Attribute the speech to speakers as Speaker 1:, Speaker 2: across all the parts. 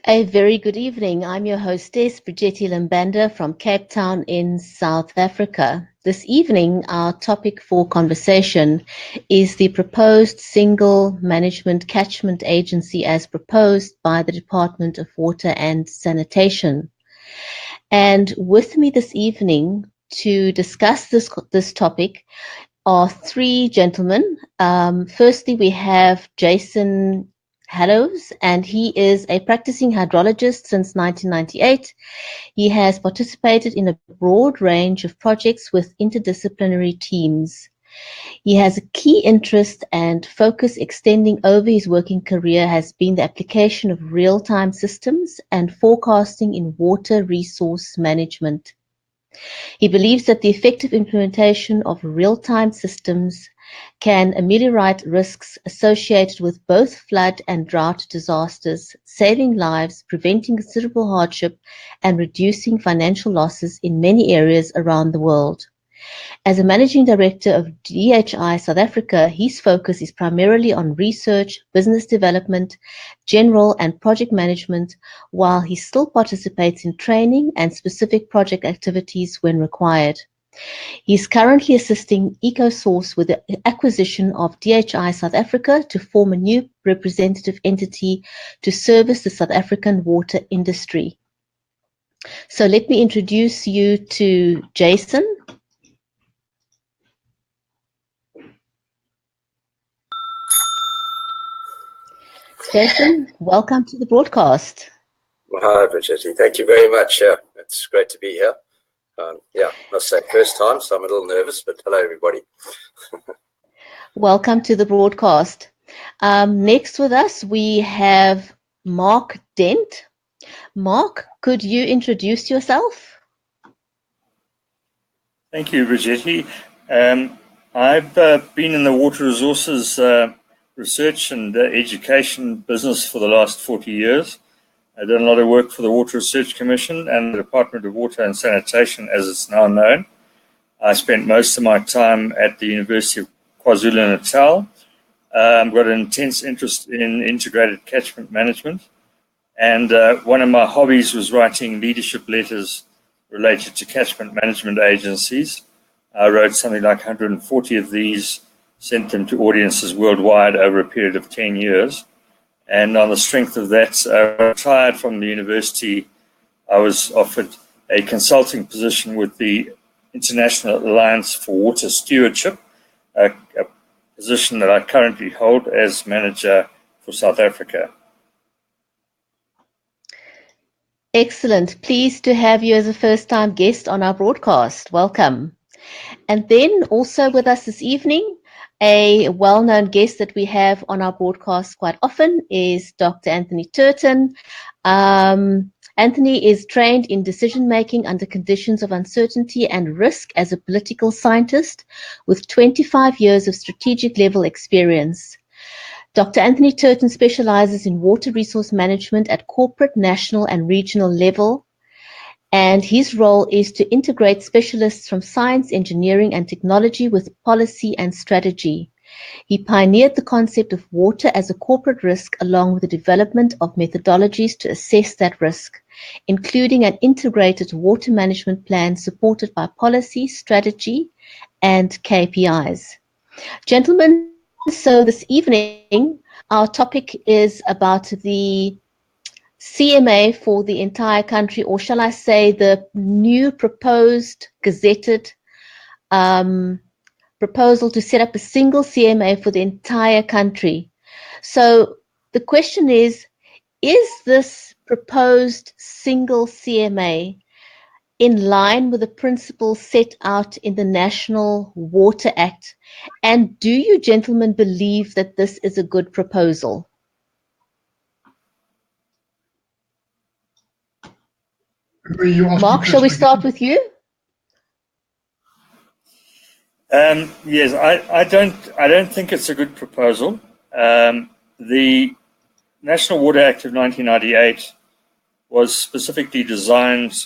Speaker 1: A very good evening. I'm your hostess, Brigetti Lambanda from Cape Town in South Africa. This evening, our topic for conversation is the proposed single management catchment agency as proposed by the Department of Water and Sanitation. And with me this evening to discuss this topic are three gentlemen. Firstly, we have Jason Hallo, and he is a practicing hydrologist since 1998. He has participated in a broad range of projects with interdisciplinary teams. He has a key interest and focus extending over his working career has been the application of real-time systems and forecasting in water resource management. He believes that the effective implementation of real-time systems can ameliorate risks associated with both flood and drought disasters, saving lives, preventing considerable hardship, and reducing financial losses in many areas around the world. As a managing director of DHI South Africa, his focus is primarily on research, business development, general and project management, while he still participates in training and specific project activities when required. He is currently assisting EcoSource with the acquisition of DHI South Africa to form a new representative entity to service the South African water industry. So let me introduce you to Jason. Jason, welcome to the broadcast.
Speaker 2: Hi, Brigetti. Thank you very much. It's great to be here. Must say first time, so I'm a little nervous, but hello, everybody.
Speaker 1: Welcome to the broadcast. Next with us, we have Mark Dent. Mark, could you introduce yourself?
Speaker 3: Thank you, Brigetti. I've been in the water resources research and education business for the last 40 years. I've done a lot of work for the Water Research Commission and the Department of Water and Sanitation, as it's now known. I spent most of my time at the University of KwaZulu-Natal. I've got an intense interest in integrated catchment management. And one of my hobbies was writing leadership letters related to catchment management agencies. I wrote something like 140 of these, sent them to audiences worldwide over a period of 10 years. And on the strength of that, I retired from the university. I was offered a consulting position with the International Alliance for Water Stewardship, a position that I currently hold as manager for South Africa.
Speaker 1: Excellent. Pleased to have you as a first-time guest on our broadcast. Welcome. And then also with us this evening, a well-known guest that we have on our broadcast quite often is Dr. Anthony Curtin. Anthony is trained in decision-making under conditions of uncertainty and risk as a political scientist with 25 years of strategic-level experience. Dr. Anthony Curtin specializes in water resource management at corporate, national, and regional level. And his role is to integrate specialists from science, engineering, and technology with policy and strategy. He pioneered the concept of water as a corporate risk along with the development of methodologies to assess that risk, including an integrated water management plan supported by policy, strategy, and KPIs. Gentlemen, so this evening, our topic is about the CMA for the entire country, or shall I say the new proposed gazetted proposal to set up a single CMA for the entire country. So the question is this proposed single CMA in line with the principles set out in the National Water Act? And do you gentlemen believe that this is a good proposal? Mark, shall we start with you?
Speaker 3: Yes, I don't think it's a good proposal. The National Water Act of 1998 was specifically designed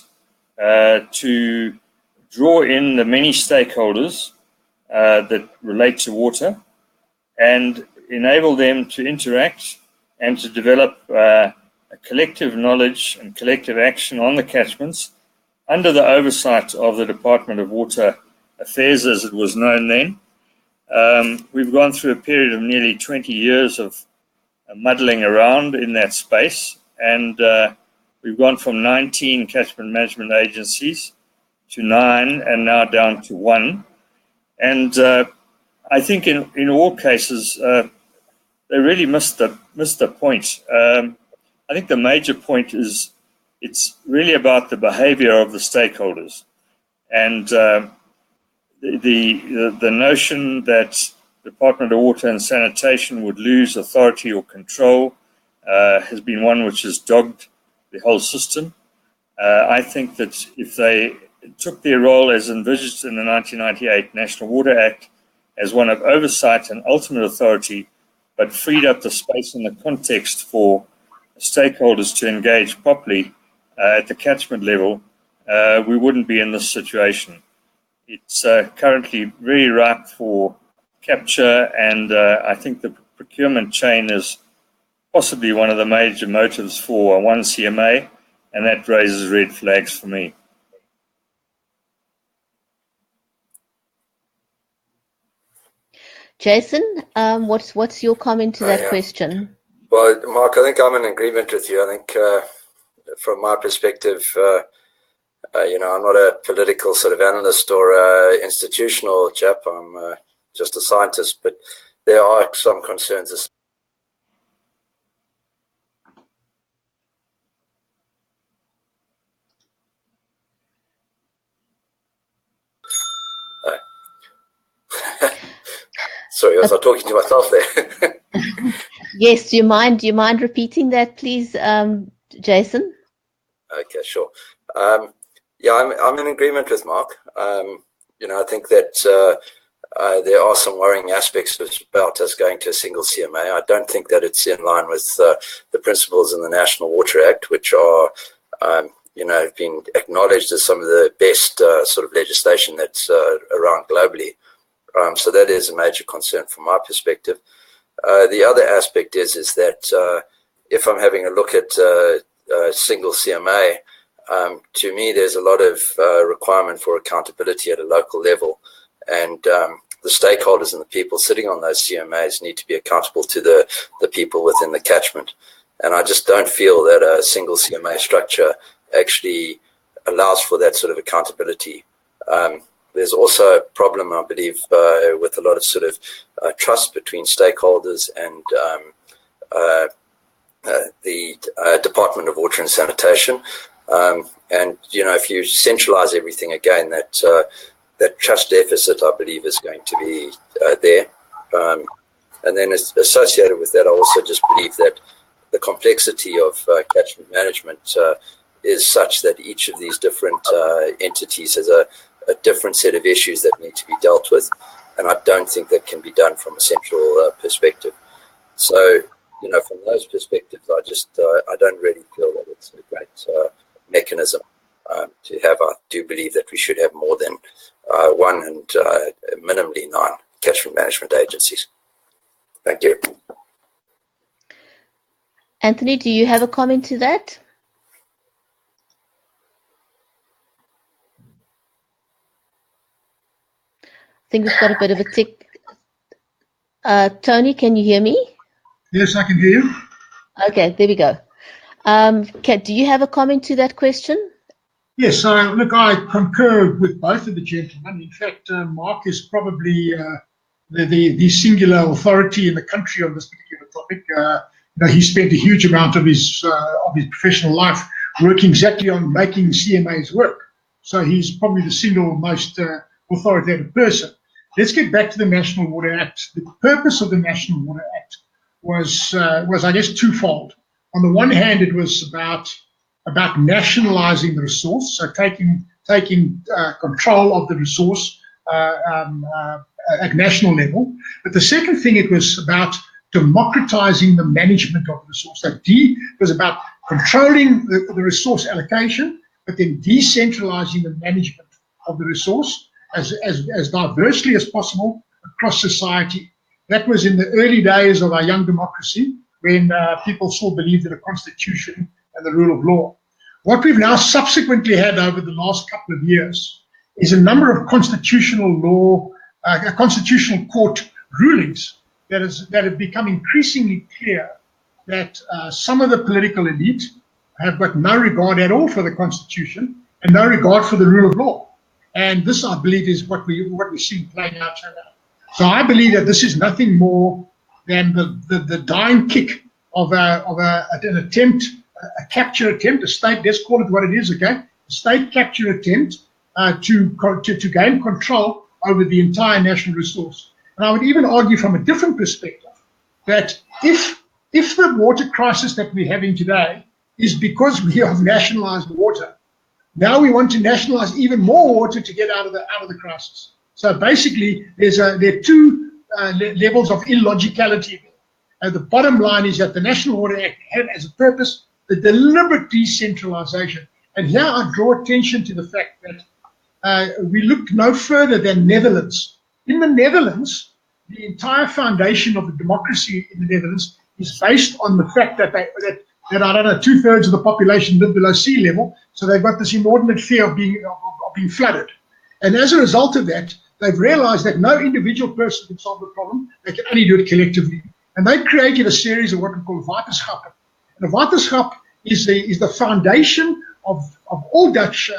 Speaker 3: to draw in the many stakeholders that relate to water and enable them to interact and to develop a collective knowledge and collective action on the catchments under the oversight of the Department of Water Affairs, as it was known then. We've gone through a period of nearly 20 years of muddling around in that space, and we've gone from 19 catchment management agencies to 9, and now down to 1. And I think in all cases, they really missed the point. I think the major point is it's really about the behavior of the stakeholders, and the notion that the Department of Water and Sanitation would lose authority or control has been one which has dogged the whole system. I think that if they took their role as envisaged in the 1998 National Water Act as one of oversight and ultimate authority, but freed up the space and the context for stakeholders to engage properly at the catchment level, we wouldn't be in this situation. It's currently very ripe for capture, and I think the procurement chain is possibly one of the major motives for one CMA, and that raises red flags for me.
Speaker 1: Jason, what's your comment to that question?
Speaker 2: Well, Mark, I think I'm in agreement with you. I think from my perspective, I'm not a political sort of analyst or institutional chap. I'm just a scientist, but there are some concerns. Sorry, I was talking to myself there.
Speaker 1: Yes, do you mind repeating that, please, Jason?
Speaker 2: Okay, sure. I'm in agreement with Mark. I think that there are some worrying aspects about us going to a single CMA. I don't think that it's in line with the principles in the National Water Act, which are, have been acknowledged as some of the best sort of legislation that's around globally. So that is a major concern from my perspective. The other aspect is that if I'm having a look at a single CMA, to me, there's a lot of requirement for accountability at a local level, and the stakeholders and the people sitting on those CMAs need to be accountable to the people within the catchment. And I just don't feel that a single CMA structure actually allows for that sort of accountability. There's also a problem, I believe, with a lot of sort of trust between stakeholders and the Department of Water and Sanitation. And if you centralize everything again, that trust deficit, I believe, is going to be there. And then associated with that, I also just believe that the complexity of catchment management is such that each of these different entities has a different set of issues that need to be dealt with. And I don't think that can be done from a central perspective. So, from those perspectives, I don't really feel that it's a great mechanism to have. I do believe that we should have more than 1 and minimally 9 catchment management agencies. Thank you.
Speaker 1: Anthony, do you have a comment to that? I think we've got a bit of a tick. Tony, can you hear me?
Speaker 4: Yes, I can hear you.
Speaker 1: Okay, there we go. Do you have a comment to that question?
Speaker 4: Yes, look, I concur with both of the gentlemen. In fact, Mark is probably the singular authority in the country on this particular topic. He spent a huge amount of his professional life working exactly on making CMAs work. So he's probably the single most authoritative person. Let's get back to the National Water Act. The purpose of the National Water Act was I guess, twofold. On the one hand, it was about nationalizing the resource, so taking control of the resource at national level. But the second thing, it was about democratizing the management of the resource. So D was about controlling the resource allocation, but then decentralizing the management of the resource as diversely as possible across society. That was in the early days of our young democracy. when people still believed in a constitution and the rule of law. What we've now subsequently had over the last couple of years is a number of constitutional court rulings that have become increasingly clear that some of the political elite have got no regard at all for the Constitution and no regard for the rule of law. And this, I believe, is what we're seeing playing out now. So I believe that this is nothing more than the dying kick of an attempt, a capture attempt, a state, let's call it what it is, okay? A state capture attempt to gain control over the entire national resource. And I would even argue from a different perspective that if the water crisis that we're having today is because we have nationalized water, now we want to nationalize even more water to get out of the crisis. So basically, there are two levels of illogicality. The bottom line is that the National Water Act had as a purpose the deliberate decentralization. And here I draw attention to the fact that we look no further than Netherlands. In the Netherlands, the entire foundation of the democracy in the Netherlands is based on the fact that I don't know, 2/3 of the population live below sea level, so they've got this inordinate fear of being flooded. And as a result of that, they've realized that no individual person can solve the problem, they can only do it collectively. And they created a series of what we call waterschappen. And a waterschap is the foundation of all Dutch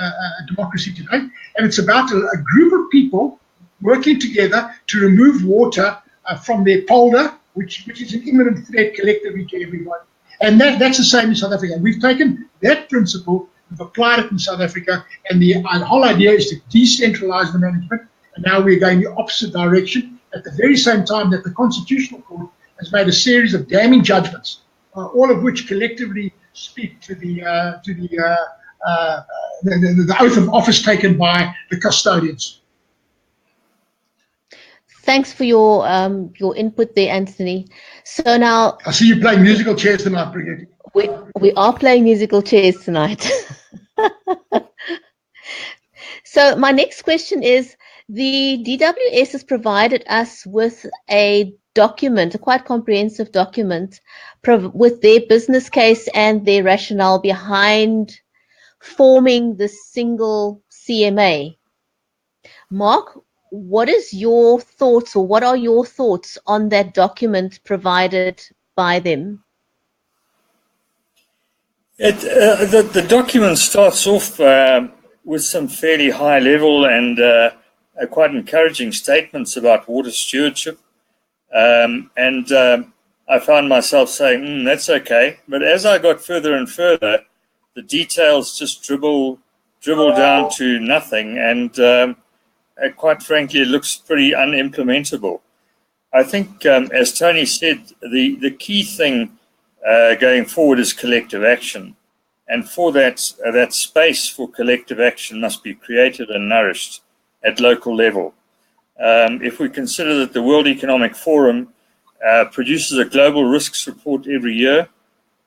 Speaker 4: democracy today, and it's about a group of people working together to remove water from their polder, which is an imminent threat collectively to everyone. And that's the same in South Africa. We've taken that principle, we've applied it in South Africa, and the whole idea is to decentralize the management, and now we're going the opposite direction at the very same time that the Constitutional Court has made a series of damning judgments, all of which collectively speak to the oath of office taken by the custodians.
Speaker 1: Thanks for your input there, Anthony. So now
Speaker 4: I see you playing musical chairs tonight, Brigitte.
Speaker 1: We are playing musical chairs tonight. So my next question is, the DWS has provided us with a document, a quite comprehensive document, with their business case and their rationale behind forming the single CMA. Mark, what is your thoughts, or what are your thoughts on that document provided by them?
Speaker 3: The document starts off with some fairly high level and quite encouraging statements about water stewardship. I found myself saying, that's okay. But as I got further and further, the details just dribble down to nothing. And quite frankly, it looks pretty unimplementable. I think, as Tony said, the key thing going forward is collective action. And for that space for collective action must be created and nourished at local level. If we consider that the World Economic Forum produces a global risks report every year,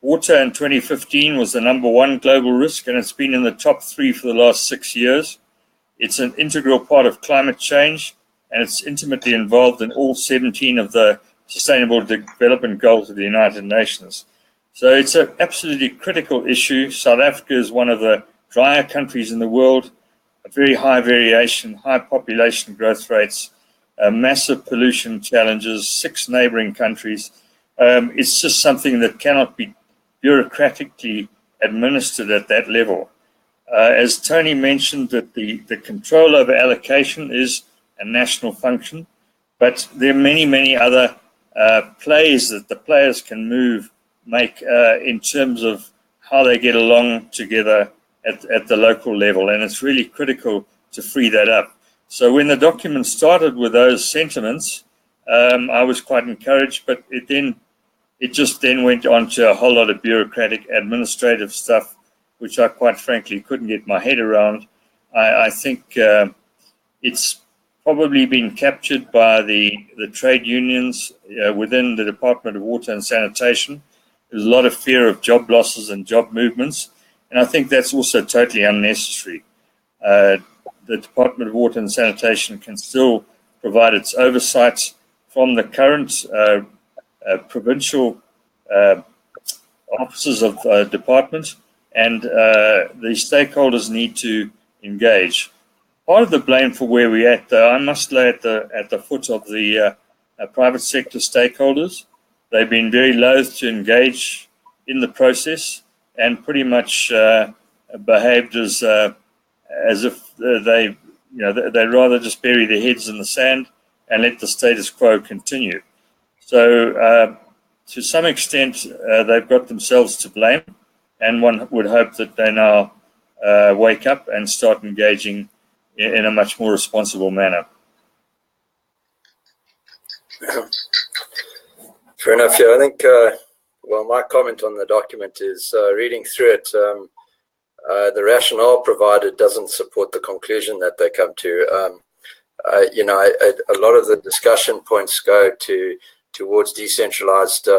Speaker 3: water in 2015 was the #1 global risk, and it's been in the top 3 for the last 6 years. It's an integral part of climate change, and it's intimately involved in all 17 of the Sustainable Development Goals of the United Nations. So it's an absolutely critical issue. South Africa is one of the drier countries in the world, a very high variation, high population growth rates, massive pollution challenges, 6 neighboring countries. It's just something that cannot be bureaucratically administered at that level. As Tony mentioned, that the control over allocation is a national function, but there are many, many other plays that the players can make in terms of how they get along together at the local level, and it's really critical to free that up. So when the document started with those sentiments, I was quite encouraged, but it just then went on to a whole lot of bureaucratic administrative stuff, which I quite frankly couldn't get my head around. I think it's probably been captured by the trade unions within the Department of Water and Sanitation. There's a lot of fear of job losses and job movements, and I think that's also totally unnecessary. The Department of Water and Sanitation can still provide its oversight from the current provincial officers of departments, and the stakeholders need to engage. Part of the blame for where we're at, though, I must lay at the foot of the private sector stakeholders. They've been very loath to engage in the process and pretty much behaved as if they'd rather just bury their heads in the sand and let the status quo continue. So to some extent, they've got themselves to blame, and one would hope that they now wake up and start engaging in a much more responsible manner.
Speaker 2: Fair enough. Yeah, I think, my comment on the document is reading through it, the rationale provided doesn't support the conclusion that they come to. A lot of the discussion points go towards decentralized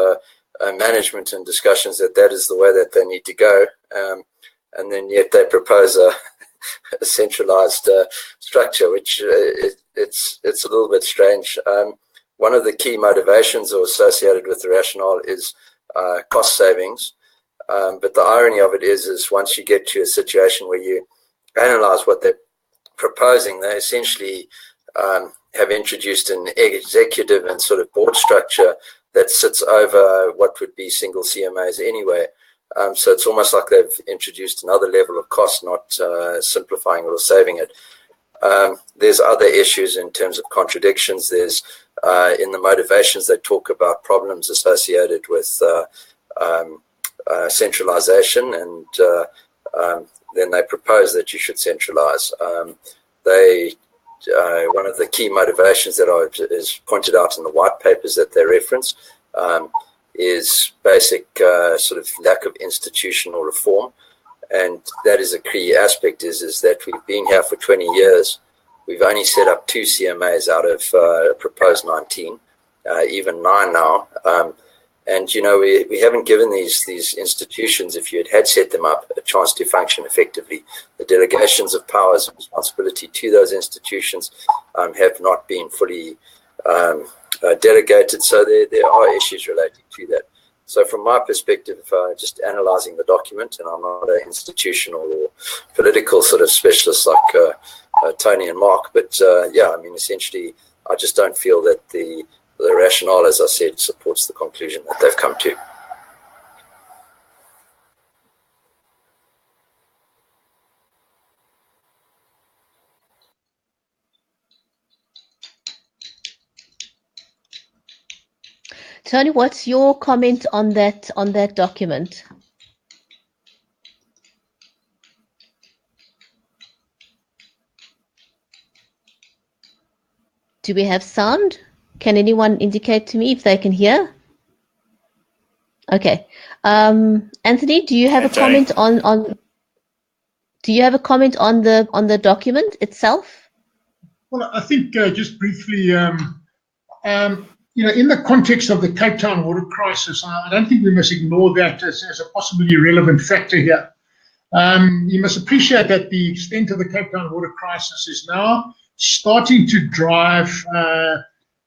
Speaker 2: management and discussions that is the way that they need to go. And then yet they propose a centralized structure, which it's a little bit strange. One of the key motivations or associated with the rationale is cost savings. But the irony of it is once you get to a situation where you analyze what they're proposing, they essentially have introduced an executive and sort of board structure that sits over what would be single CMAs anyway. So it's almost like they've introduced another level of cost, not simplifying it or saving it. There's other issues in terms of contradictions. There's in the motivations they talk about problems associated with centralization, and then they propose that you should centralize. One of the key motivations that is pointed out in the white papers that they reference is basic sort of lack of institutional reform, and that is a key aspect. Is that we've been here for 20 years. We've only set up 2 CMAs out of proposed 19, even 9 now. And, we haven't given these institutions, if you had set them up, a chance to function effectively. The delegations of powers and responsibility to those institutions have not been fully delegated. So there are issues related to that. So from my perspective, just analyzing the document, and I'm not an institutional or political sort of specialist like Tony and Mark, but essentially, I just don't feel that the rationale, as I said, supports the conclusion that they've come to.
Speaker 1: Tony, what's your comment on that document? Do we have sound? Can anyone indicate to me if they can hear? Okay. Anthony, do you have a comment on do you have a comment on the document itself?
Speaker 4: Well, I think just briefly, in the context of the Cape Town water crisis, I don't think we must ignore that as a possibly relevant factor here. You must appreciate that the extent of the Cape Town water crisis is now starting to drive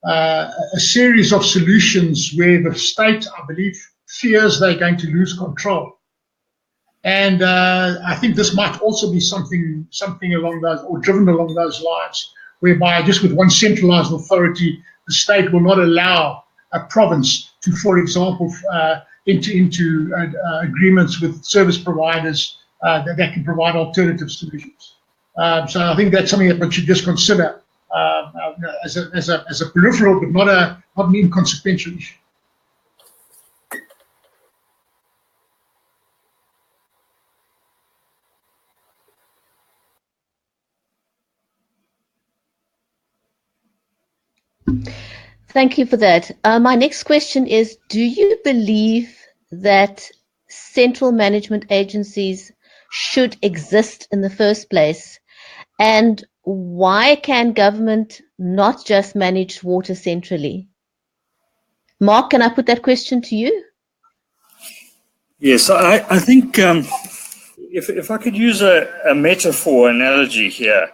Speaker 4: a series of solutions where the state, I believe, fears they're going to lose control. And I think this might also be something along those, or driven along those lines, whereby just with one centralized authority, the state will not allow a province to, for example, enter into agreements with service providers that can provide alternative solutions. So I think that's something that one should just consider as a peripheral, but not an inconsequential issue.
Speaker 1: Thank you for that. My next question is, do you believe that central management agencies should exist in the first place? And why can government not just manage water centrally? Mark, can I put that question to you?
Speaker 3: Yes, I think if I could use a metaphor analogy here,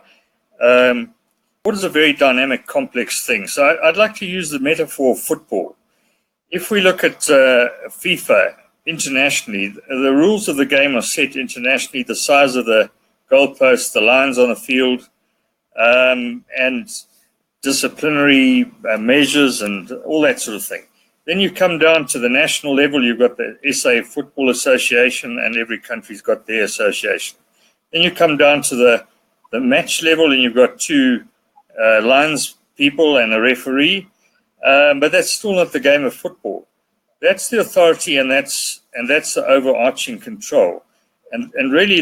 Speaker 3: water is a very dynamic, complex thing. So I'd like to use the metaphor of football. if we look at FIFA internationally, the rules of the game are set internationally, the size of the goalposts, the lines on the field, and disciplinary measures and all that sort of thing. Then you come down to the national level, you've got the SA Football Association, and every country's got their association. Then you come down to the match level, and you've got two lines people and a referee, but that's still not the game of football. That's the authority, and that's the overarching control. And really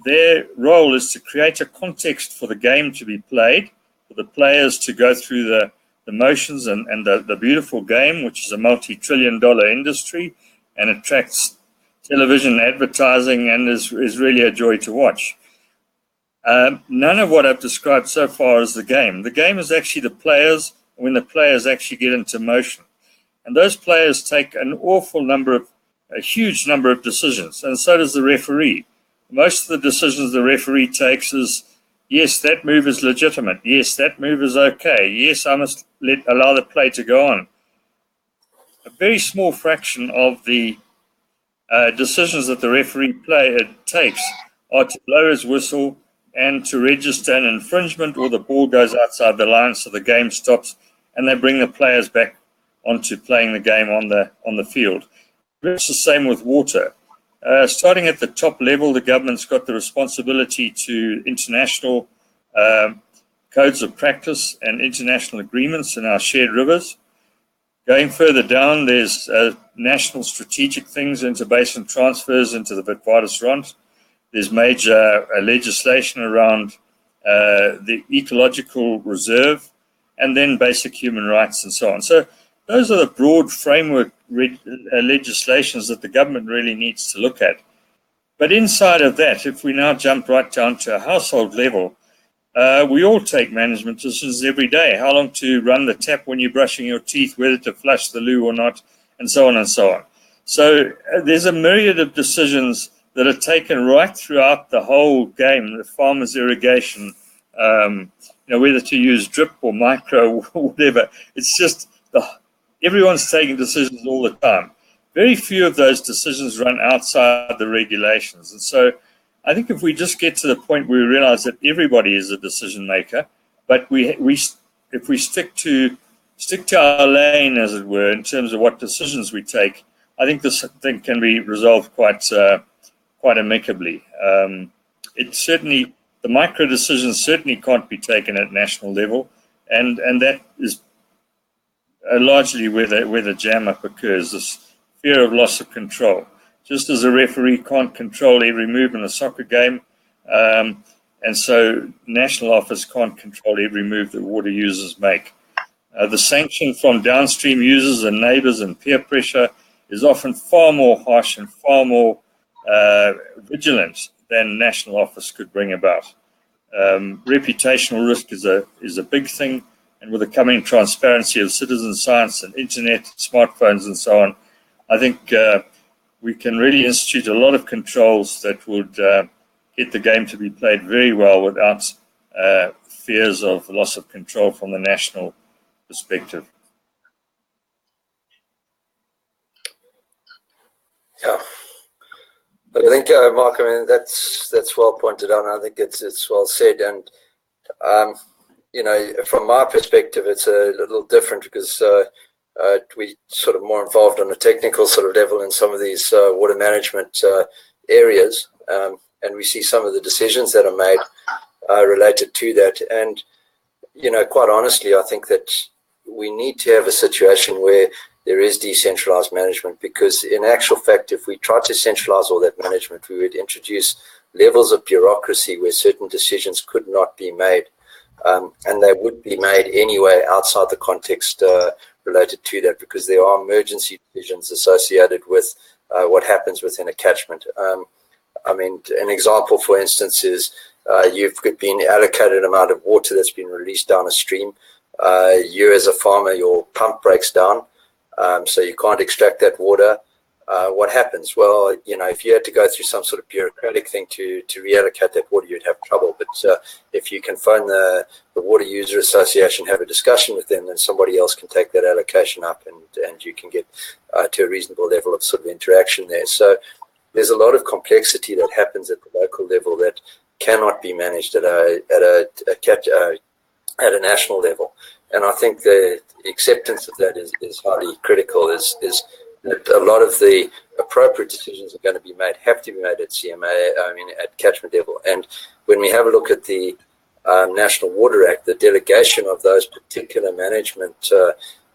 Speaker 3: their role is to create a context for the game to be played, for the players to go through the motions and the beautiful game, which is a multi-trillion-dollar industry and attracts television advertising and is really a joy to watch. None of what I've described so far is the game. The game is actually the players, when the players actually get into motion. And those players take a huge number of decisions, and so does the referee. Most of the decisions the referee takes is, yes, that move is legitimate. Yes, that move is okay. Yes, I must allow the play to go on. A very small fraction of the decisions that the referee takes are to blow his whistle and to register an infringement, or the ball goes outside the line, so the game stops, and they bring the players back onto playing the game on the field. It's the same with water. Starting at the top level, the government's got the responsibility to international codes of practice and international agreements in our shared rivers. Going further down, there's national strategic things, interbasin transfers into the Witwatersrand. There's major legislation around the ecological reserve, and then basic human rights and so on. So those are the broad framework legislations that the government really needs to look at. But inside of that, if we now jump right down to a household level, we all take management decisions every day. How long to run the tap when you're brushing your teeth, whether to flush the loo or not, and so on and so on. So there's a myriad of decisions that are taken right throughout the whole game, the farmer's irrigation, whether to use drip or micro or whatever. It's just everyone's taking decisions all the time. Very few of those decisions run outside the regulations. And so I think if we just get to the point where we realize that everybody is a decision maker, but if we stick to our lane, as it were, in terms of what decisions we take, I think this thing can be resolved quite amicably. The micro decisions certainly can't be taken at national level, and that is largely where the jam up occurs, this fear of loss of control. Just as a referee can't control every move in a soccer game, and so national office can't control every move that water users make. The sanction from downstream users and neighbors and peer pressure is often far more harsh and far more vigilant than national office could bring about. Reputational risk is a big thing, and with the coming transparency of citizen science and internet, smartphones and so on, I think we can really institute a lot of controls that would get the game to be played very well without fears of loss of control from the national perspective.
Speaker 2: Yeah. But I think, Mark, I mean, that's well pointed out, and I think it's well said. And, from my perspective, it's a little different because we sort of more involved on a technical sort of level in some of these water management areas, and we see some of the decisions that are made related to that. And, quite honestly, I think that we need to have a situation where there is decentralized management, because in actual fact, if we try to centralize all that management, we would introduce levels of bureaucracy where certain decisions could not be made, and they would be made anyway outside the context related to that, because there are emergency decisions associated with what happens within a catchment. I mean, an example, for instance, is you've been allocated an amount of water that's been released down a stream. You as a farmer, your pump breaks down, so you can't extract that water. what happens? Well, if you had to go through some sort of bureaucratic thing to reallocate that water, you'd have trouble. But if you can phone the Water User Association, have a discussion with them, then somebody else can take that allocation up, and you can get to a reasonable level of sort of interaction there. So there's a lot of complexity that happens at the local level that cannot be managed at a national level. And I think the acceptance of that is highly critical. Is that a lot of the appropriate decisions are going to be made, have to be made at CMA, at catchment level. And when we have a look at the National Water Act, the delegation of those particular management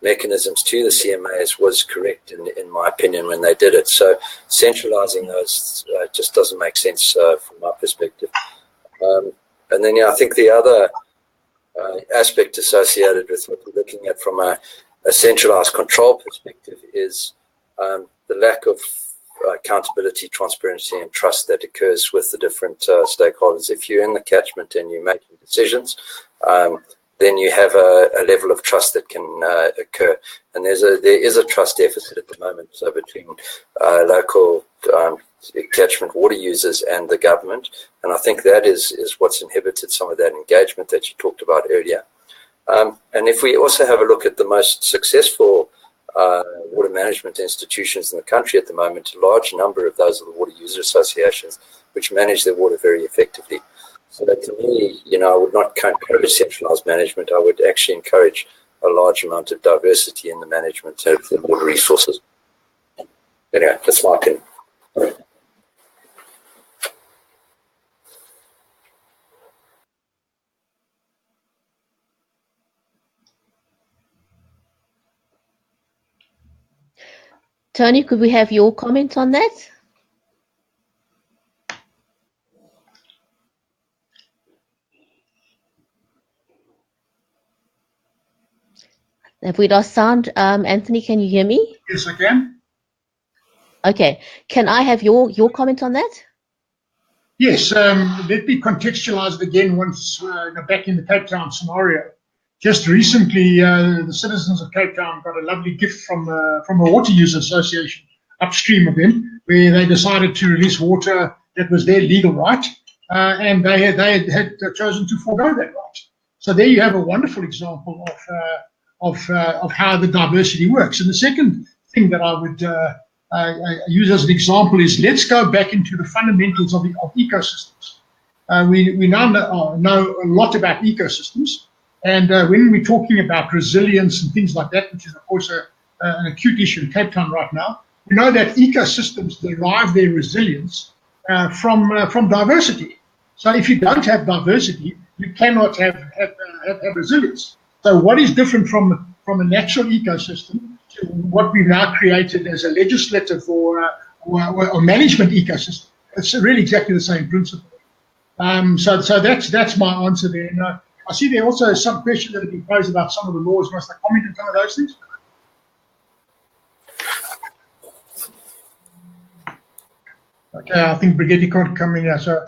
Speaker 2: mechanisms to the CMAs was correct, in my opinion, when they did it. So centralizing those just doesn't make sense from my perspective. And then, I think the other aspect associated with what we're looking at from a centralized control perspective is the lack of accountability, transparency, and trust that occurs with the different stakeholders. If you're in the catchment and you're making decisions, then you have a level of trust that can occur. And there is a trust deficit at the moment between local catchment water users and the government. And I think that is what's inhibited some of that engagement that you talked about earlier. And if we also have a look at the most successful water management institutions in the country at the moment, a large number of those are the water user associations, which manage their water very effectively. So that, to me, I would not encourage centralized management. I would actually encourage a large amount of diversity in the management of the water resources. Anyway, that's my opinion.
Speaker 1: Tony, could we have your comment on that? Have we lost sound? Anthony, can you hear me?
Speaker 4: Yes, I can.
Speaker 1: Okay. Can I have your comment on that?
Speaker 4: Yes. Let me contextualize it again once back in the Cape Town scenario. Just recently, the citizens of Cape Town got a lovely gift from a water user association upstream of them, where they decided to release water that was their legal right, and they had chosen to forego that right. So there you have a wonderful example of how the diversity works. And the second thing that I would use as an example is, let's go back into the fundamentals of ecosystems. We now know a lot about ecosystems. And when we're talking about resilience and things like that, which is, of course, an acute issue in Cape Town right now, we know that ecosystems derive their resilience from diversity. So if you don't have diversity, you cannot have resilience. So what is different from a natural ecosystem to what we've now created as a legislative or management ecosystem? It's really exactly the same principle. So that's my answer there. And, I see there also some questions that have been posed about some of the laws. Must I comment on some of those things? Okay, I think Brigitte can't come in here. So,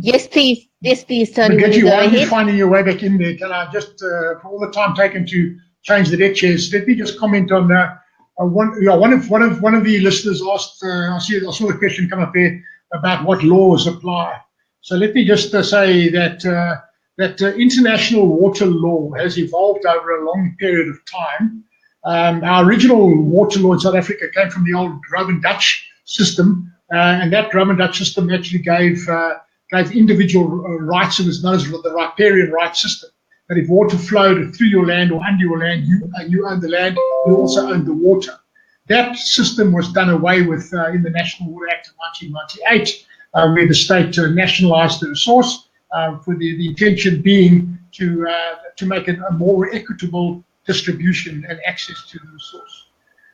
Speaker 1: yes, please. Yes, please, Tony.
Speaker 4: Brigitte, while you're finding your way back in there, can I just, for all the time taken to change the deck chairs, let me just comment on one of the listeners asked. I saw the question come up there about what laws apply. So let me just say that international water law has evolved over a long period of time. Our original water law in South Africa came from the old Roman Dutch system, and that Roman Dutch system actually gave individual rights. It was known as the riparian rights system. That if water flowed through your land or under your land, you own the land, you also own the water. That system was done away with in the National Water Act of 1998. Where the state nationalized the resource, for the intention being to make a more equitable distribution and access to the resource.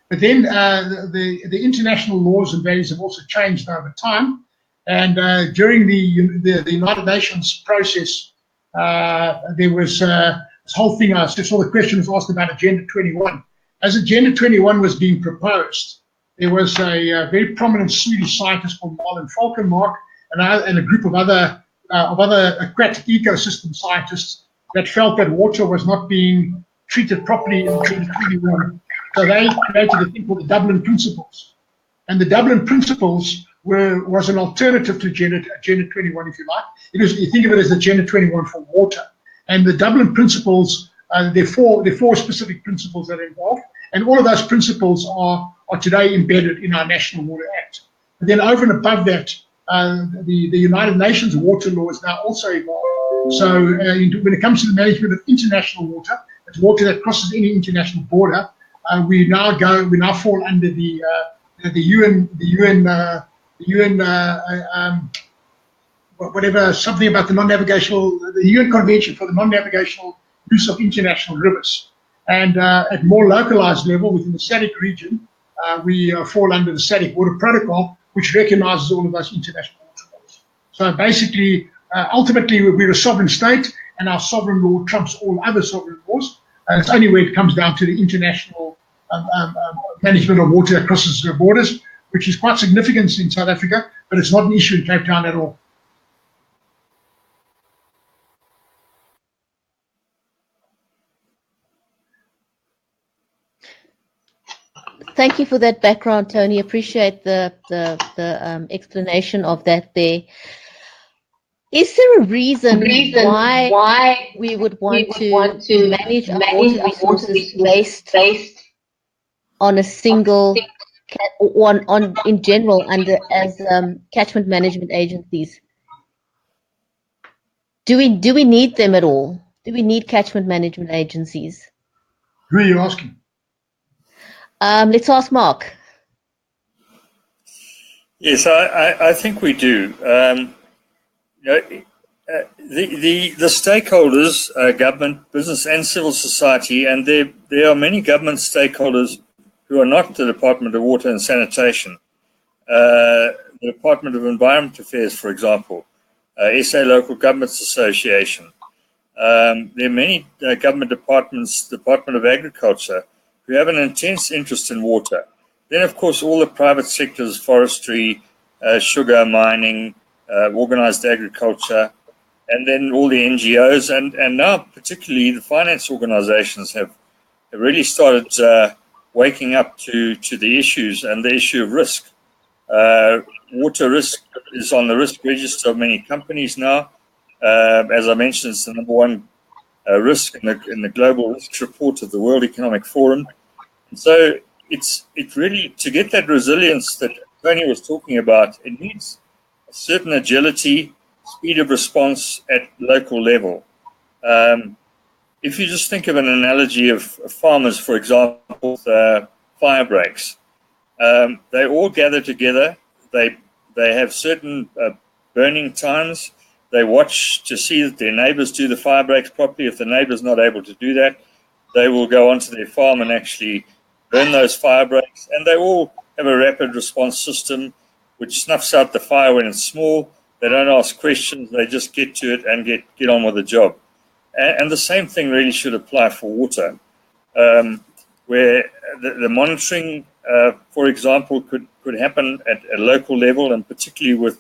Speaker 4: But then the international laws and values have also changed over time, and during the United Nations process, there was this whole thing. I saw the question was asked about Agenda 21. As Agenda 21 was being proposed, there was a very prominent Swedish scientist called Malin Falkenmark and a group of other aquatic ecosystem scientists that felt that water was not being treated properly in 2021, So they created a thing called the Dublin Principles. And the Dublin Principles was an alternative to Agenda 21, if you like. You think of it as the Agenda 21 for water. And the Dublin Principles, there are four specific principles that are involved. And all of those principles are today embedded in our National Water Act. And then over and above that, the United Nations water law is now also evolved. So when it comes to the management of international water, it's water that crosses any international border, we now fall under the something about the UN Convention for the non-navigational use of international rivers. And at more localized level within the SADC region, we fall under the SADC Water Protocol, which recognizes all of those international water laws. So basically, ultimately, we're a sovereign state, and our sovereign law trumps all other sovereign laws. And it's only where it comes down to the international management of water that crosses the borders, which is quite significant in South Africa, but it's not an issue in Cape Town at all.
Speaker 1: Thank you for that background, Tony. Appreciate the explanation of that there. Is there a reason why we would want to manage our water resources based on a single, in general, as catchment management agencies? Do we need them at all? Do we need catchment management agencies?
Speaker 4: Who are you asking?
Speaker 1: Let's ask Mark.
Speaker 3: Yes, I think we do. The stakeholders, government, business, and civil society, and there are many government stakeholders who are not the Department of Water and Sanitation. The Department of Environment Affairs, for example, SA Local Governments Association. There are many government departments, Department of Agriculture, who have an intense interest in water. Then, of course, all the private sectors, forestry, sugar, mining, organized agriculture, and then all the NGOs, and now particularly the finance organizations have really started waking up to the issues and the issue of risk. Water risk is on the risk register of many companies now. As I mentioned, it's the number one risk in the global risk report of the World Economic Forum. And so it really, to get that resilience that Tony was talking about, it needs a certain agility, speed of response at local level. If you just think of an analogy of farmers, for example, fire breaks, they all gather together. They have certain burning times. They watch to see that their neighbors do the fire breaks properly. If the neighbor's not able to do that, they will go onto their farm and actually burn those fire breaks. And they all have a rapid response system which snuffs out the fire when it's small. They don't ask questions. They just get to it and get on with the job. And the same thing really should apply for water, where the monitoring, for example, could happen at a local level, and particularly with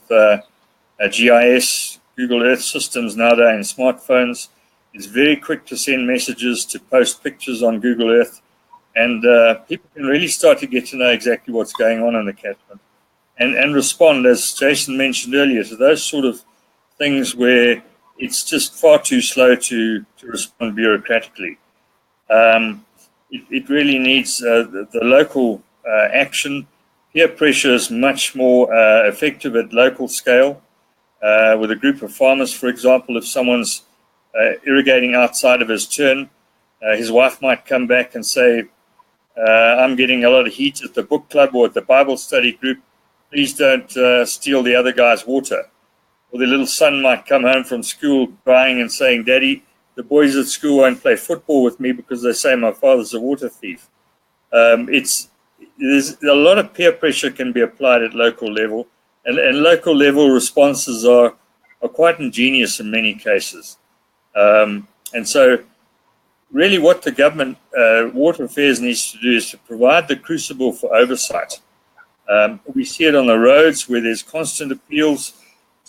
Speaker 3: GIS, Google Earth systems nowadays and smartphones. It's very quick to send messages, to post pictures on Google Earth, and people can really start to get to know exactly what's going on in the catchment and respond, as Jason mentioned earlier, to those sort of things where it's just far too slow to respond bureaucratically. It really needs the local action. Peer pressure is much more effective at local scale. With a group of farmers, for example, if someone's irrigating outside of his turn, his wife might come back and say, I'm getting a lot of heat at the book club or at the Bible study group. Please don't steal the other guy's water. Or the little son might come home from school crying and saying, Daddy, the boys at school won't play football with me because they say my father's a water thief. There's a lot of peer pressure can be applied at local level, and local level responses are quite ingenious in many cases. And so really what the government water affairs needs to do is to provide the crucible for oversight. We see it on the roads where there's constant appeals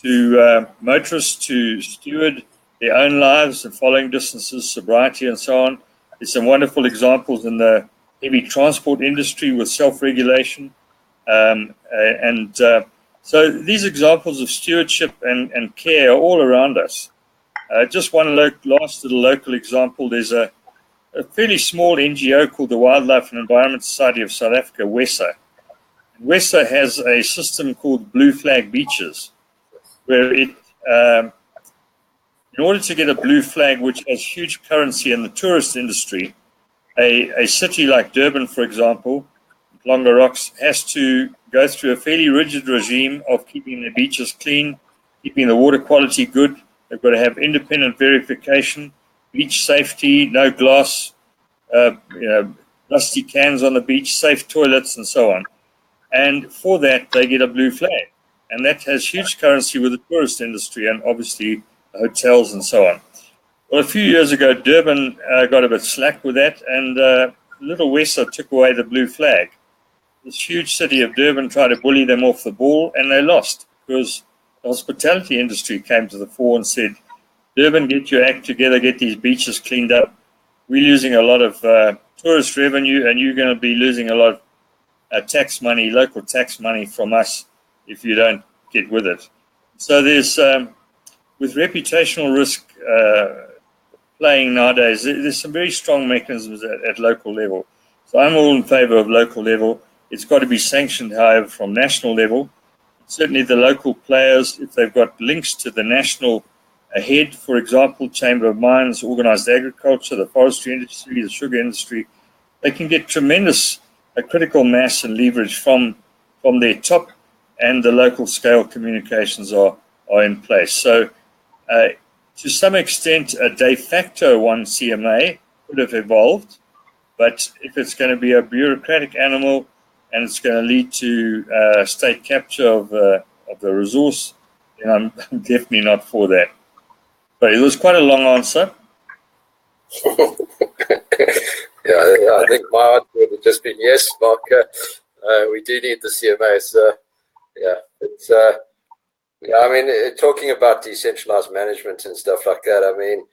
Speaker 3: to motorists to steward their own lives and following distances, sobriety, and so on. There's some wonderful examples in the heavy transport industry with self-regulation. So these examples of stewardship and care are all around us. Just one last little local example. There's a fairly small NGO called the Wildlife and Environment Society of South Africa, WESA. WESA has a system called Blue Flag Beaches, where in order to get a blue flag, which has huge currency in the tourist industry, a city like Durban, for example, Longa Rocks, has to go through a fairly rigid regime of keeping their beaches clean, keeping the water quality good. They've got to have independent verification, beach safety, no glass, rusty cans on the beach, safe toilets, and so on. And for that, they get a blue flag. And that has huge currency with the tourist industry and obviously hotels and so on. Well, a few years ago, Durban got a bit slack with that, and little Wessa took away the blue flag. This huge city of Durban tried to bully them off the ball, and they lost because the hospitality industry came to the fore and said, Durban, get your act together, get these beaches cleaned up. We're losing a lot of tourist revenue, and you're going to be losing a lot of tax money, local tax money from us if you don't get with it. So there's, with reputational risk playing nowadays, there's some very strong mechanisms at local level. So I'm all in favor of local level. It's got to be sanctioned, however, from national level. Certainly the local players, if they've got links to the national head, for example, Chamber of Mines, organised agriculture, the forestry industry, the sugar industry, they can get tremendous critical mass and leverage from their top, and the local scale communications are in place. So to some extent, a de facto one CMA could have evolved, but if it's going to be a bureaucratic animal and it's going to lead to state capture of the resource, then I'm definitely not for that. But it was quite a long answer.
Speaker 2: Yeah, I think my answer would have just been yes, Mark. We do need the CMAs. I mean, talking about decentralized management and stuff like that, I mean,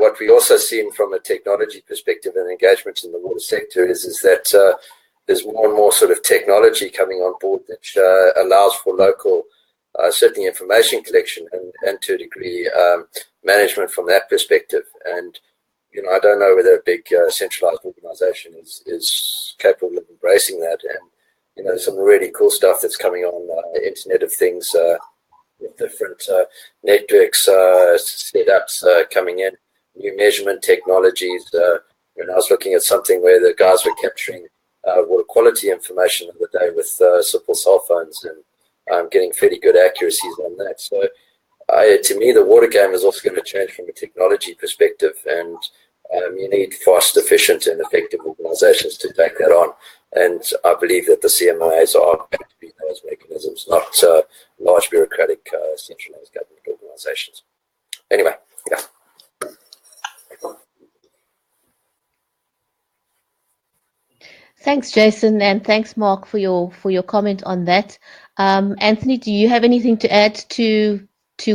Speaker 2: what we also seen from a technology perspective and engagement in the water sector is that there's more and more sort of technology coming on board that allows for local, certainly information collection and to a degree management from that perspective. And, you know, I don't know whether a big centralized organization is capable of embracing that. And, you know, some really cool stuff that's coming on Internet of Things, with different networks, setups coming in, new measurement technologies. I was looking at something where the guys were capturing water quality information the other day with simple cell phones and getting fairly good accuracies on that. So to me, the water game is also going to change from a technology perspective, and you need fast, efficient, and effective organizations to take that on. And I believe that the CMAs are going to be those mechanisms, not large bureaucratic centralized government organizations. Anyway, yeah.
Speaker 1: Thanks, Jason, and thanks, Mark, for your comment on that. Anthony, do you have anything to add to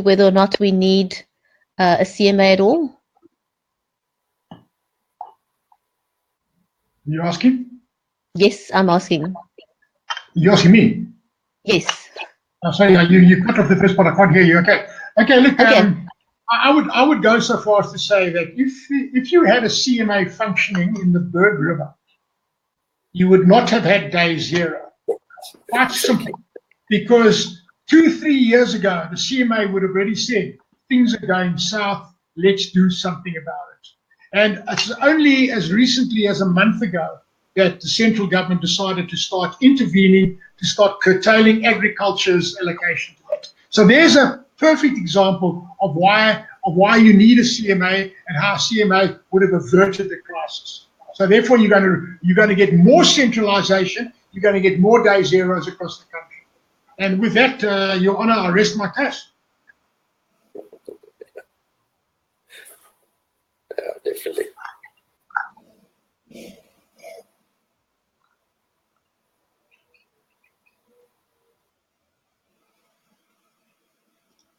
Speaker 1: whether or not we need a CMA at all?
Speaker 4: You asking?
Speaker 1: Yes, I'm asking.
Speaker 4: You asking me?
Speaker 1: Yes.
Speaker 4: Oh, sorry, you cut off the first part. I can't hear you. Okay. Look,
Speaker 1: okay.
Speaker 4: I would go so far as to say that if you had a CMA functioning in the Berg River, you would not have had day zero. Quite simple. Because 2-3 years ago, the CMA would have already said, things are going south, let's do something about it. And it's only as recently as a month ago that the central government decided to start intervening, to start curtailing agriculture's allocation to that. So there's a perfect example of why you need a CMA and how CMA would have averted the crisis. So therefore, you're going to get more centralization. You're going to get more day zeros across the country. And with that, Your Honor, I rest my case.
Speaker 2: Yeah, definitely.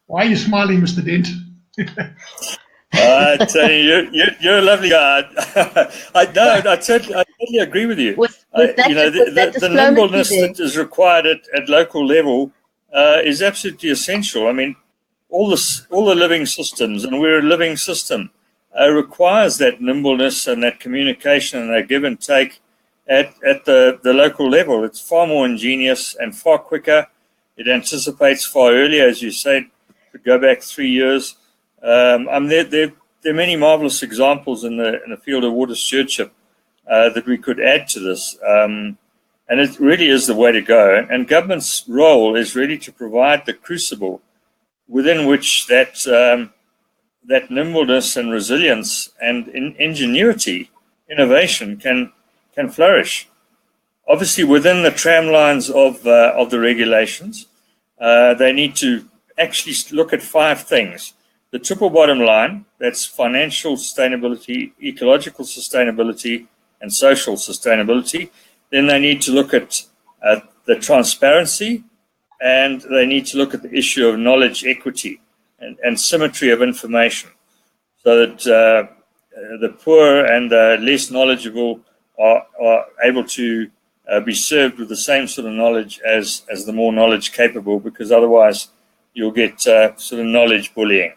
Speaker 4: Why are you smiling, Mr. Dent?
Speaker 3: You're a lovely guy. I totally agree with you. The nimbleness that is required at local level is absolutely essential. I mean, all the living systems, and we're a living system, requires that nimbleness and that communication and that give and take at the local level. It's far more ingenious and far quicker. It anticipates far earlier, as you said. Could go back 3 years. There are many marvelous examples in the field of water stewardship that we could add to this, and it really is the way to go. And government's role is really to provide the crucible within which that nimbleness and resilience and ingenuity, innovation can flourish. Obviously, within the tramlines of the regulations, they need to actually look at 5 things. The triple bottom line, that's financial sustainability, ecological sustainability, and social sustainability. Then they need to look at the transparency, and they need to look at the issue of knowledge equity and symmetry of information, so that the poor and the less knowledgeable are able to be served with the same sort of knowledge as the more knowledge capable, because otherwise you'll get sort of knowledge bullying.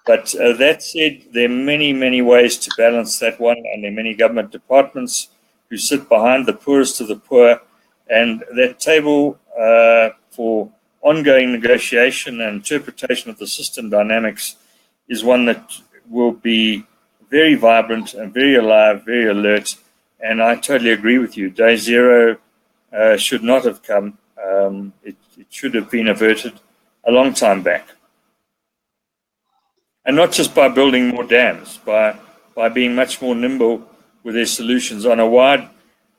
Speaker 3: But that said, there are many, many ways to balance that one, and there are many government departments who sit behind the poorest of the poor, and that table for ongoing negotiation and interpretation of the system dynamics is one that will be very vibrant and very alive, very alert. And I totally agree with you. Day zero should not have come. It should have been averted a long time back. And not just by building more dams, by being much more nimble with their solutions on a wide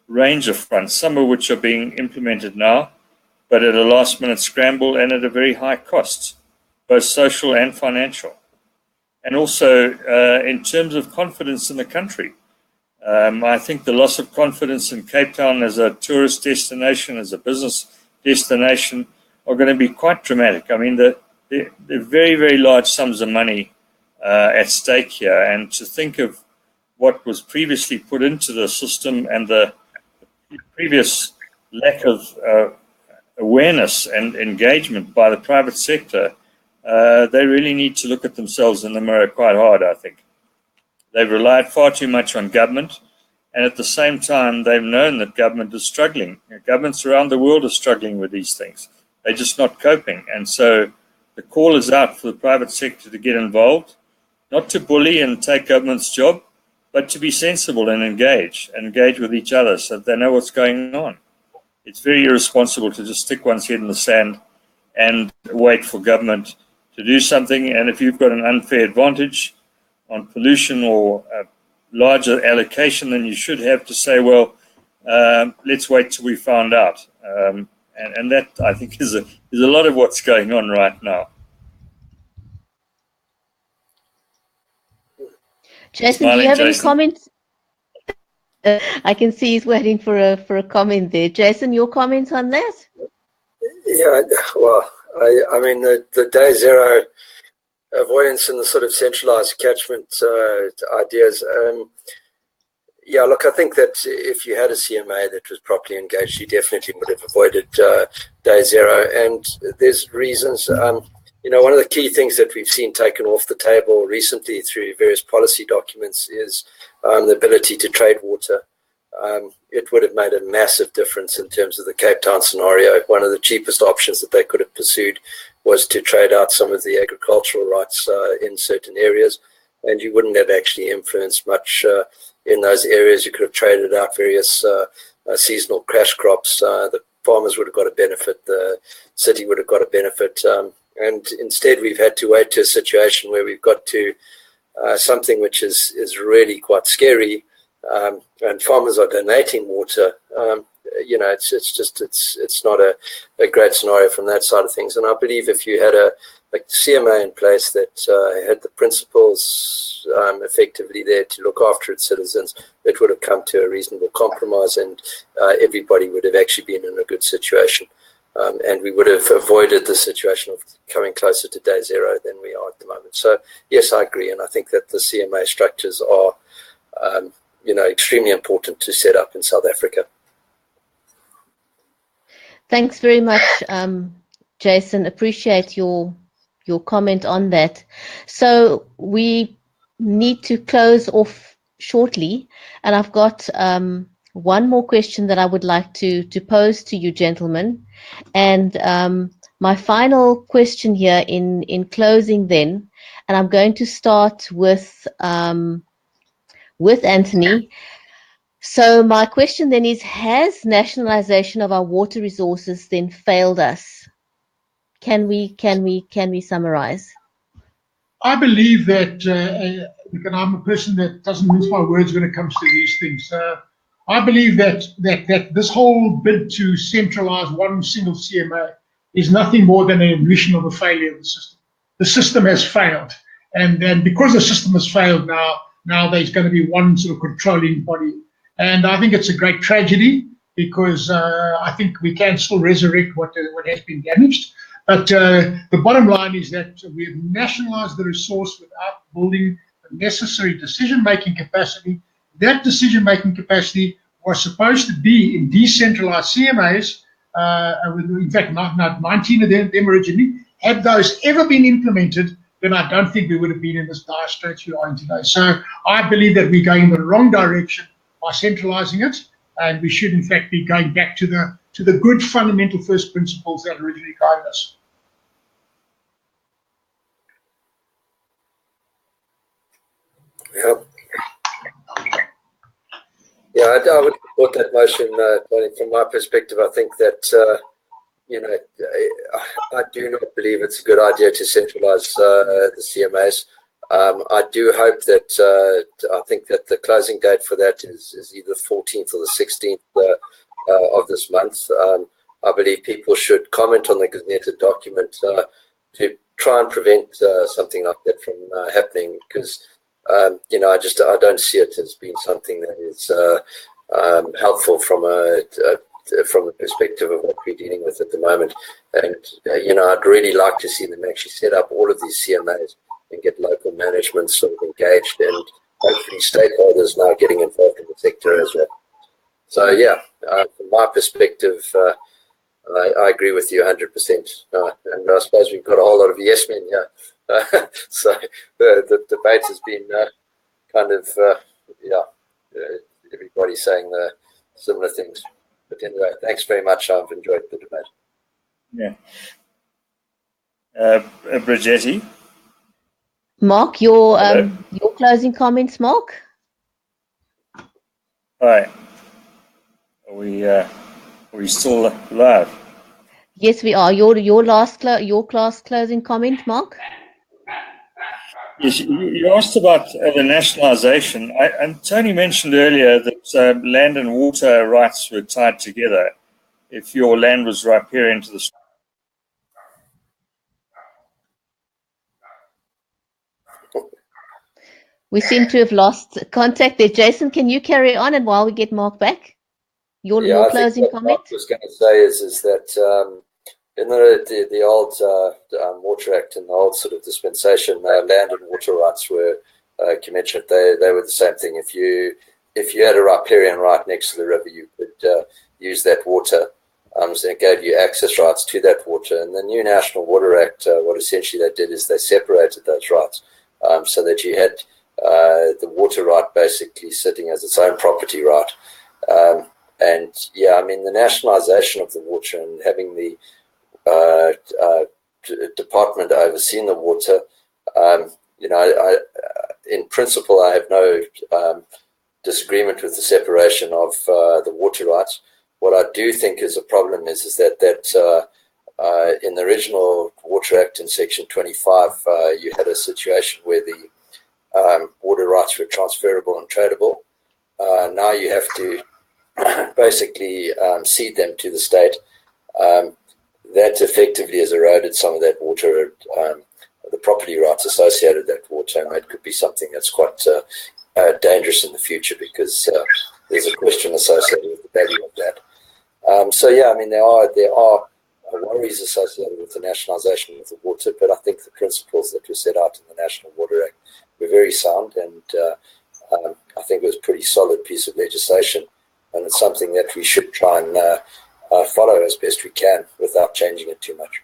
Speaker 3: range of fronts, some of which are being implemented now, but at a last-minute scramble and at a very high cost, both social and financial. And also in terms of confidence in the country. I think the loss of confidence in Cape Town as a tourist destination, as a business destination, are going to be quite dramatic. I mean, the very, very large sums of money at stake here, and to think of what was previously put into the system and the previous lack of awareness and engagement by the private sector, they really need to look at themselves in the mirror quite hard, I think. They've relied far too much on government, and at the same time, they've known that government is struggling. Governments around the world are struggling with these things. They're just not coping. And so the call is out for the private sector to get involved, not to bully and take government's job, but to be sensible and engage with each other so that they know what's going on. It's very irresponsible to just stick one's head in the sand and wait for government to do something. And if you've got an unfair advantage on pollution or a larger allocation than you should have, to say, well, let's wait till we find out. And that, I think, is a lot of what's going on right now.
Speaker 1: Jason, do you have any comments? I can see he's waiting for a comment there. Jason, your comments on that?
Speaker 2: Yeah, well, I mean, the day zero avoidance and the sort of centralized catchment ideas. Yeah, look, I think that if you had a CMA that was properly engaged, you definitely would have avoided day zero. And there's reasons. One of the key things that we've seen taken off the table recently through various policy documents is the ability to trade water. It would have made a massive difference in terms of the Cape Town scenario. One of the cheapest options that they could have pursued was to trade out some of the agricultural rights in certain areas, and you wouldn't have actually influenced much in those areas. You could have traded out various seasonal cash crops. The farmers would have got a benefit. The city would have got a benefit. And instead, we've had to wait to a situation where we've got to something which is really quite scary. And farmers are donating water. It's not a great scenario from that side of things. And I believe if you had a CMA in place that had the principles effectively there to look after its citizens, it would have come to a reasonable compromise, and everybody would have actually been in a good situation. and we would have avoided the situation of coming closer to day zero than we are at the moment. So yes, I agree, and I think that the CMA structures are, extremely important to set up in South Africa.
Speaker 1: Thanks very much, Jason. Appreciate your comment on that. So we need to close off shortly, and I've got one more question that I would like to pose to you, gentlemen. And my final question here in closing then, and I'm going to start with Anthony. So my question then is, has nationalization of our water resources then failed us? Can we summarize?
Speaker 4: I believe that, and I'm a person that doesn't mince my words when it comes to these things. I believe that this whole bid to centralize one single CMA is nothing more than an admission of a failure of the system. The system has failed, and because the system has failed now there's going to be one sort of controlling body. And I think it's a great tragedy, because I think we can still resurrect what has been damaged. But the bottom line is that we have nationalized the resource without building the necessary decision-making capacity. That decision-making capacity was supposed to be in decentralized CMAs, in fact, 19 of them originally. Had those ever been implemented, then I don't think we would have been in this dire straits we are in today. So I believe that we're going in the wrong direction by centralizing it, and we should in fact be going back to the good fundamental first principles that originally guided us.
Speaker 2: Yeah, I would support that motion. From my perspective, I think that I do not believe it's a good idea to centralize the CMAs. I do hope that I think that the closing date for that is either the 14th or the 16th of this month. I believe people should comment on the gazetted document to try and prevent something like that from happening, because I don't see it as being something that is helpful from the perspective of what we're dealing with at the moment. And I'd really like to see them actually set up all of these CMAs and get local management sort of engaged, and hopefully stakeholders now getting involved in the sector as well. So yeah, from my perspective, I agree with you 100%. And I suppose we've got a whole lot of yes men here. So the debate has been everybody saying the similar things. But anyway, thanks very much. I've enjoyed the debate.
Speaker 3: Yeah. Brigetti?
Speaker 1: Mark, your closing comments, Mark?
Speaker 3: Hi. Are we still live?
Speaker 1: Yes, we are. Your closing comment, Mark?
Speaker 3: Yes, you asked about the nationalisation, and Tony mentioned earlier that land and water rights were tied together. If your land was riparian to the
Speaker 1: We seem to have lost contact there. Jason, can you carry on, and while we get Mark back, your closing comment?
Speaker 2: What I was going to say is that in the old Water Act and the old sort of dispensation, land and water rights were commensurate. They were the same thing. If you had a riparian right next to the river, you could use that water. So it gave you access rights to that water. And the new National Water Act, what essentially they did is they separated those rights, so that you had the water right basically sitting as its own property right. And yeah, I mean, the nationalisation of the water and having the department overseeing the water, in principle, I have no disagreement with the separation of the water rights. What I do think is a problem is that in the original Water Act in Section 25, you had a situation where the water rights were transferable and tradable. Now you have to basically cede them to the state. That effectively has eroded some of that water, the property rights associated with that water, and that could be something that's quite dangerous in the future, because there's a question associated with the value of that. So yeah, I mean, there are worries associated with the nationalisation of the water, but I think the principles that were set out in the National Water Act were very sound, and I think it was a pretty solid piece of legislation, and it's something that we should try and follow as best we can without changing it too much.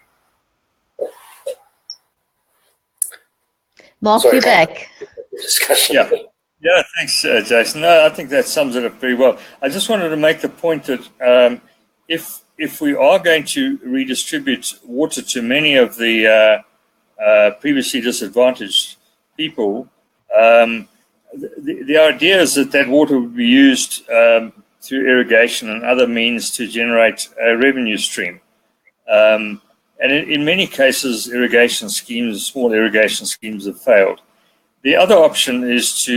Speaker 1: Mark,
Speaker 2: Sorry,
Speaker 1: you're back.
Speaker 2: Discussion.
Speaker 3: Yeah, thanks, Jason. No, I think that sums it up very well. I just wanted to make the point that if we are going to redistribute water to many of the previously disadvantaged people, the idea is that that water would be used through irrigation and other means to generate a revenue stream. And in many cases, irrigation schemes, small irrigation schemes, have failed. The other option is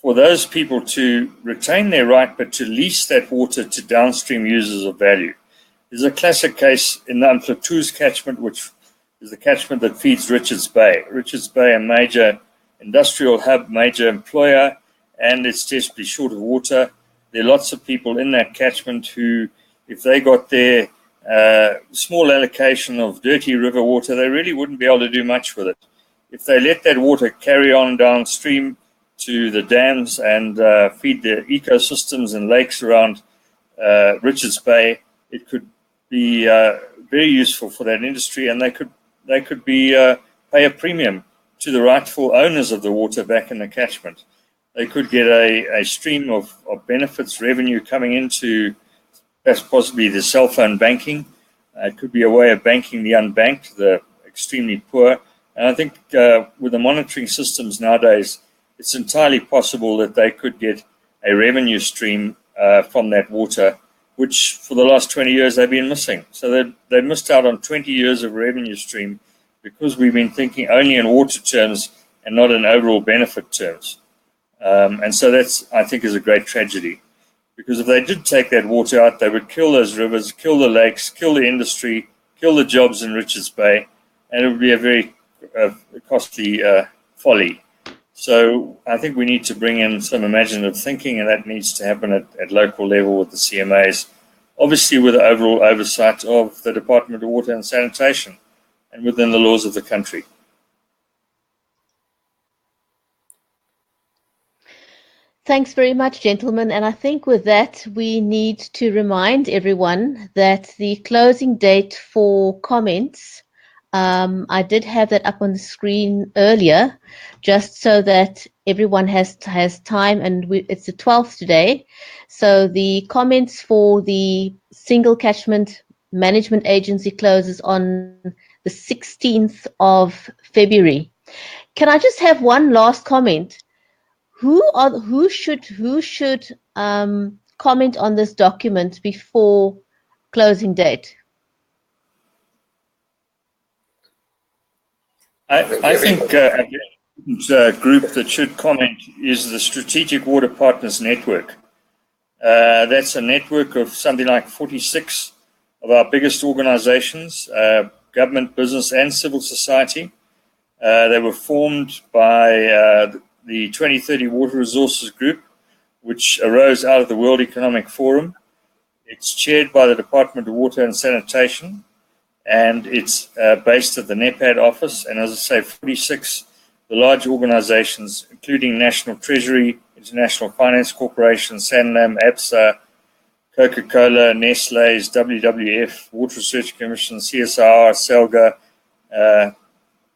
Speaker 3: for those people to retain their right, but to lease that water to downstream users of value. There's a classic case in the Untitled Catchment, which is the catchment that feeds Richards Bay. Richards Bay, a major industrial hub, major employer, and it's desperately short of water. There are lots of people in that catchment who, if they got their small allocation of dirty river water, they really wouldn't be able to do much with it. If they let that water carry on downstream to the dams and feed the ecosystems and lakes around Richards Bay, it could be very useful for that industry, and they could pay a premium to the rightful owners of the water back in the catchment. They could get a stream of benefits, revenue coming into perhaps possibly the cell phone banking. It could be a way of banking the unbanked, the extremely poor. And I think with the monitoring systems nowadays, it's entirely possible that they could get a revenue stream from that water, which for the last 20 years they've been missing. So they missed out on 20 years of revenue stream because we've been thinking only in water terms and not in overall benefit terms. And so that's, I think, is a great tragedy. Because if they did take that water out, they would kill those rivers, kill the lakes, kill the industry, kill the jobs in Richards Bay, and it would be a very costly folly. So I think we need to bring in some imaginative thinking, and that needs to happen at local level with the CMAs, obviously with the overall oversight of the Department of Water and Sanitation and within the laws of the country.
Speaker 1: Thanks very much, gentlemen. And I think with that, we need to remind everyone that the closing date for comments, I did have that up on the screen earlier, just so that everyone has time, and it's the 12th today. So the comments for the single catchment management agency closes on the 16th of February. Can I just have one last comment? Who should comment on this document before closing date?
Speaker 3: I think a group that should comment is the Strategic Water Partners Network. That's a network of something like 46 of our biggest organizations, government, business, and civil society. They were formed by the 2030 Water Resources Group, which arose out of the World Economic Forum. It's chaired by the Department of Water and Sanitation, and it's based at the NEPAD office. And as I say, 46 the large organizations, including National Treasury, International Finance Corporation, Sanlam, ABSA, Coca-Cola, Nestlé's, WWF, Water Research Commission, CSIR, SELGA,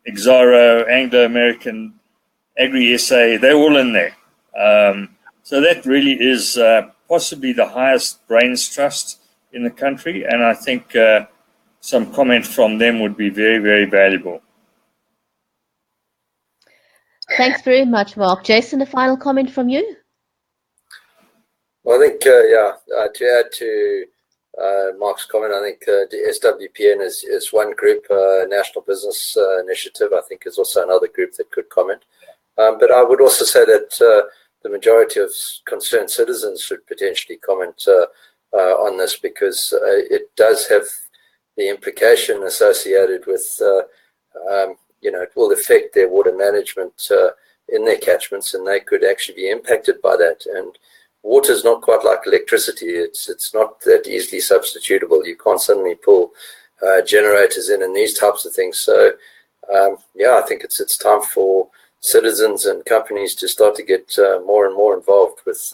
Speaker 3: Exaro, Anglo-American, Agri-SA, they're all in there. So that really is possibly the highest brains trust in the country, and I think some comment from them would be very, very valuable.
Speaker 1: Thanks very much, Mark. Jason, a final comment from you?
Speaker 2: Well, I think, to add to Mark's comment, I think the SWPN is one group, National Business Initiative, I think is also another group that could comment. But I would also say that the majority of concerned citizens should potentially comment on this, because it does have the implication associated with, it will affect their water management in their catchments, and they could actually be impacted by that. And water is not quite like electricity. It's not that easily substitutable. You can't suddenly pull generators in and these types of things. So, yeah, I think it's time for citizens and companies to start to get more and more involved with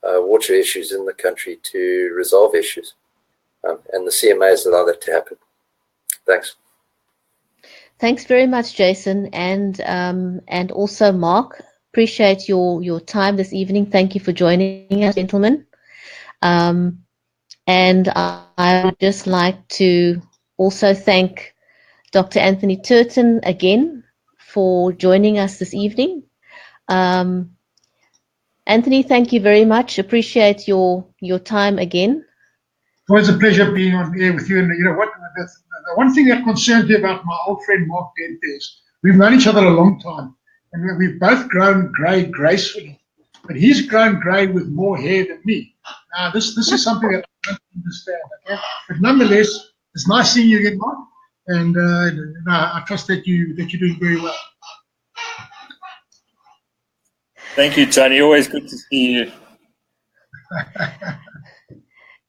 Speaker 2: water issues in the country to resolve issues. And the CMAs allow that to happen. Thanks.
Speaker 1: Thanks very much, Jason, and also Mark. Appreciate your time this evening. Thank you for joining us, gentlemen. And I would just like to also thank Dr. Anthony Curtin again for joining us this evening. Anthony, thank you very much. Appreciate your time again.
Speaker 4: It was a pleasure being on air with you. And you know what? The one thing that concerns me about my old friend Mark Dent is we've known each other a long time, and we've both grown grey gracefully. But he's grown grey with more hair than me. Now, this is something that I don't understand. Okay? But nonetheless, it's nice seeing you again, Mark. And I trust that you're doing very well.
Speaker 3: Thank you, Tony. Always good to see you.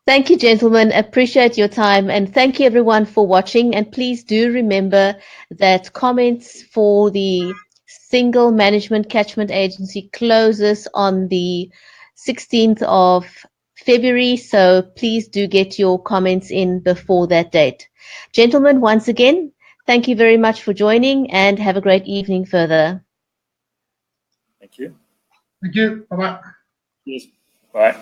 Speaker 1: Thank you, gentlemen. Appreciate your time. And thank you, everyone, for watching. And please do remember that comments for the Single Management Catchment Agency closes on the 16th of February. So please do get your comments in before that date. Gentlemen, once again, thank you very much for joining and have a great evening further.
Speaker 3: Thank you.
Speaker 4: Thank you. Bye-bye.
Speaker 3: Yes. Bye.